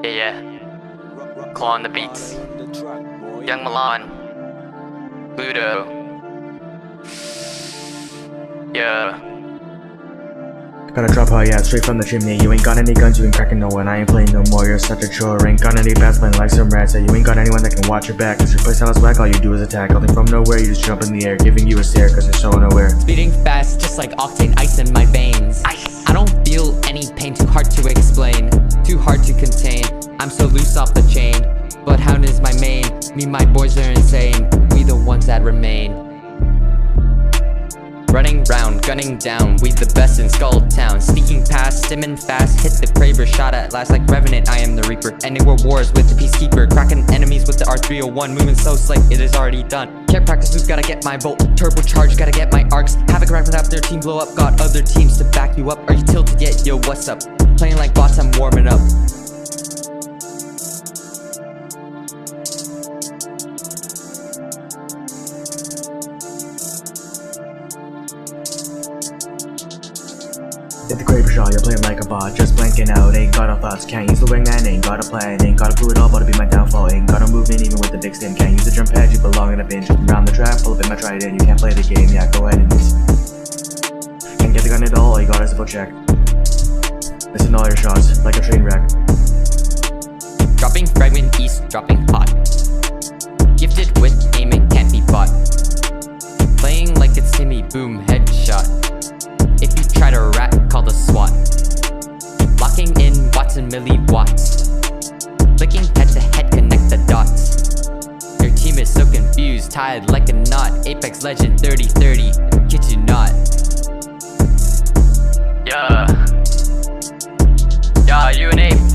Yeah. Claw on the beats. Young Milan. Ludo. Yeah. Gotta drop how yeah, straight from the chimney. You ain't got any guns, you ain't cracking no one. I ain't playing no more, you're such a chore. Ain't got any bats playing like some rats. You ain't got anyone that can watch your back. Cause your playstyle is whack, all you do is attack. Nothing from nowhere, you just jump in the air, giving you a stare cause you're so unaware. Beating fast, just like octane ice in my veins. I don't feel any pain, too hard to explain, too hard to contain. I'm so loose off the chain, but Hound is my main. Me, my boys are insane, we the ones that remain. Running round, gunning down, we the best in Skull Town. Sneaking past, stimming fast, hit the Kraber, shot at last like Revenant, I am the Reaper. Ending world wars with the Peacekeeper, cracking enemies with the R301, moving so slick, it is already done. Can't practice loop, gotta get my volt, turbocharge, gotta get my arcs. Havoc rack without their team blow up, got other teams to back you up. Are you tilted yet? Yo, what's up? Playing like bots, I'm warming up. Hit the Kraber shot, you're playing like a bot, just blanking out, ain't got no thoughts, can't use the wingman, ain't got a plan, ain't got a clue at all, but it'll be my downfall, ain't got a movement even with the big stem, can't use the jump pad, you belong in a binge, around the track, pull up in my trident, you can't play the game, yeah, go ahead and miss. Can't get the gun at all you got is a foot check, missing all your shots, like a train wreck. Dropping fragment east, dropping hot. Gifted with aiming, can't be bought. Playing like it's Timmy, boom, headshot. If you try to rat, call the SWAT. Locking in watts and milliwatts. Clicking head to head, connect the dots. Your team is so confused, tied like a knot. Apex Legend 30-30, kid you not. Yeah. Yeah, you and Ape.